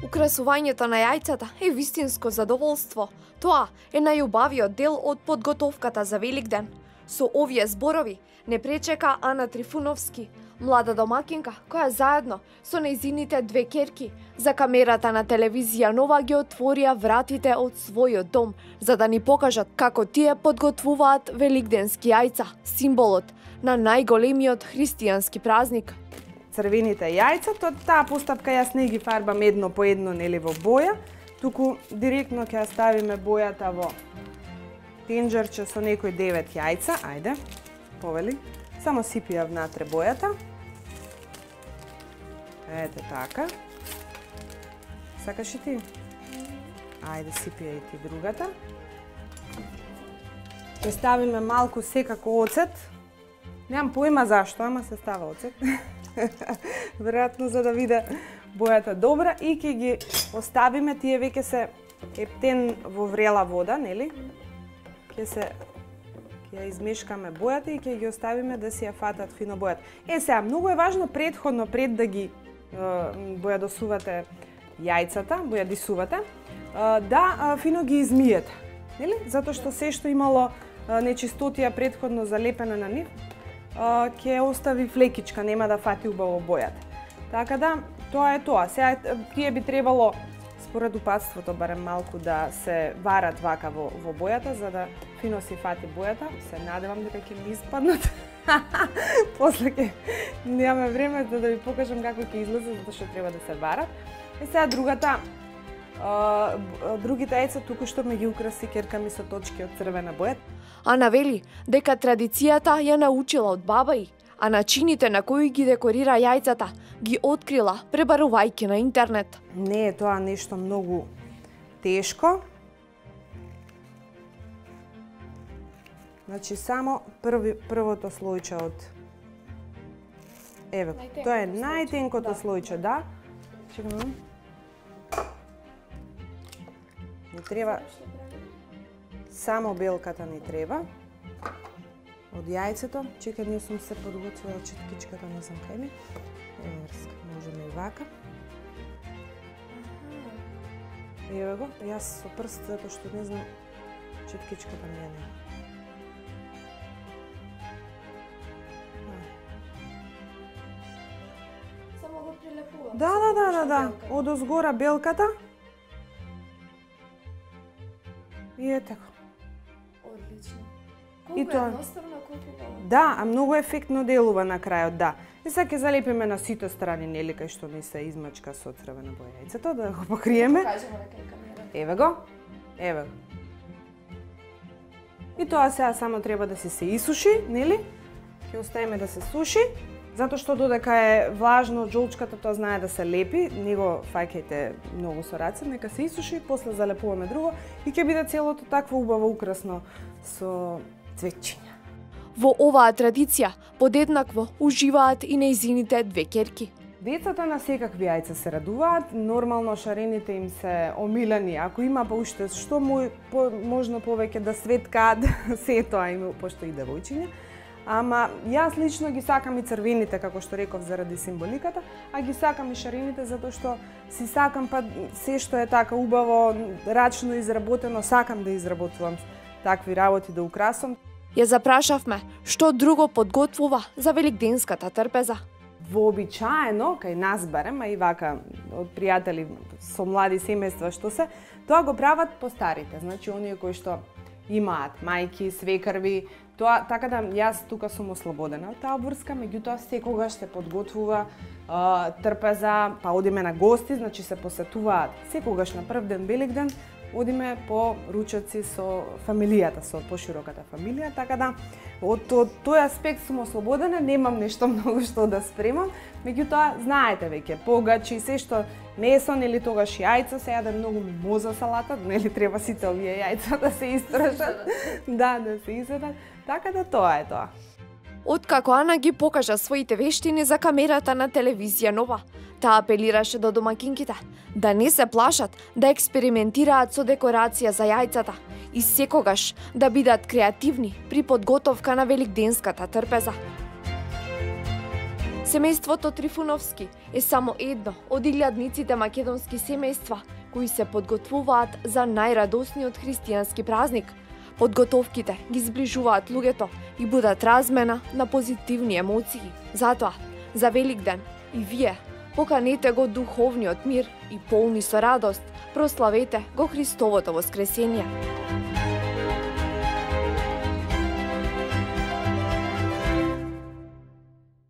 Украсувањето на јајцата е вистинско задоволство. Тоа е најубавиот дел од подготовката за Великден. Со овие зборови не пречека Ана Трифуновски, млада домакинка која заедно со нејзините две ќерки за камерата на телевизија Нова ги отворија вратите од својот дом, за да ни покажат како тие подготвуваат великденски јајца, символот на најголемиот христијански празник. Црвените јајца, таа постапка јас не ги фарбам едно по едно нели во боја, туку директно ќе ја ставиме бојата во тенџерче со некои 9 јајца, ајде, повели, само сипи ја внатре бојата. Ете така. Сакаш и ти? Ајде, сипи ја и ти другата. Ќе ставиме малку секако оцет. Немам појма зашто, ама се става оцет. Веројатно за да виде бојата добра и ќе ги оставиме, тие веќе се ептен во врела вода, нели? Ќе ја измешкаме бојата и ќе ги оставиме да си ја фатат фино бојата. Сега, многу е важно претходно, пред да ги бојадосувате јајцата, бојадисувате, да фино ги измиете, нели? Затоа што се што имало нечистотија претходно залепена на нив, ќе остави флекичка, нема да фати убаво бојата. Така да, тоа е тоа. Сега, тие би требало, според упатството, барем малку да се варат вака во бојата, за да фино си фати бојата. Се надевам дека ќе ми испаднат. После ќе немаме време да ви покажам како ќе излезат, затоа што треба да се варат. Сега другите јајца туку што ме ги украси ќерка ми со точки од црвена боја. Ана вели дека традицијата ја научила од баба ѝ, а начините на кои ги декорира јајцата ги открила пребарувајќи на интернет. Не е тоа нешто многу тешко. Значи само првото слојче од еве, тоа е најтенкото слојче, да. Чекам. Не треба само белката не треба. Од јајцето, чекај, не сум се подготвила четкичката, не знам кај ми. Еверска, можеме и вака. Еве го, јас со прст, затоа што не знам четкичката ми ја нема. Само го прилепувам. Да. Од озгора белката. И е така. Одлично. И Колку тоа. едноставно, колку убаво. Да, а многу ефектно делува на крајот, да. И сега ќе залепиме на сите страни, нели, кај што не се измачка со црвена боја јајцето, да го покриеме. Покажемо на кај камерата. Еве го. Еве го. И тоа сега само треба да се исуши, нели? Ќе оставиме да се суши, затоа што додека е влажно, џолчката тоа знае да се лепи, не го фаќајте многу со раце, нека се исуши, после залепуваме друго и ќе биде целото такво убаво украсно со цвеќиња. Во оваа традиција подеднакво уживаат и нејзините две ќерки. Децата на секакви јајца се радуваат, нормално шарените им се омилени, ако има па уште што можно повеќе да светкаат, се тоа има, пошто и девојчиња. Ама јас лично ги сакам и црвените, како што реков, заради символиката, а ги сакам и шарените затоа што си сакам па се што е така убаво, рачно изработено, сакам да изработувам такви работи, да украсам. Ја запрашавме што друго подготвува за великденската трпеза. Вообичаено, кај нас барем, а и вака од пријатели со млади семејства што се, тоа го прават постарите, значи оние кои што имаат мајки, свекрви, тоа, така да јас тука сум ослободена од таа врска, меѓутоа секогаш се подготвува трпеза, па одиме на гости, значи се посетуваат секогаш на прв ден Великден, одиме по ручеци со фамилијата, со пошироката фамилија, така да од тој аспект сум ослободена, немам нешто многу што да спремам, меѓутоа знаете веќе погачи, се што месо, нели тогаш јајца, се јаде многу мимоза салата, нели треба сите овие јајца да се истрошат, да се изедат, така да тоа е тоа. Откако Ана ги покажа своите вештини за камерата на телевизија Нова, таа апелираше до домакинките да не се плашат да експериментираат со декорација за јајцата и секогаш да бидат креативни при подготовка на великденската трпеза. Семејството Трифуновски е само едно од илјадниците македонски семејства кои се подготвуваат за најрадосниот христијански празник. Подготовките ги зближуваат луѓето и будат размена на позитивни емоции. Затоа, за Великден и вие поканете го духовниот мир и полни со радост прославете го Христовото воскресение.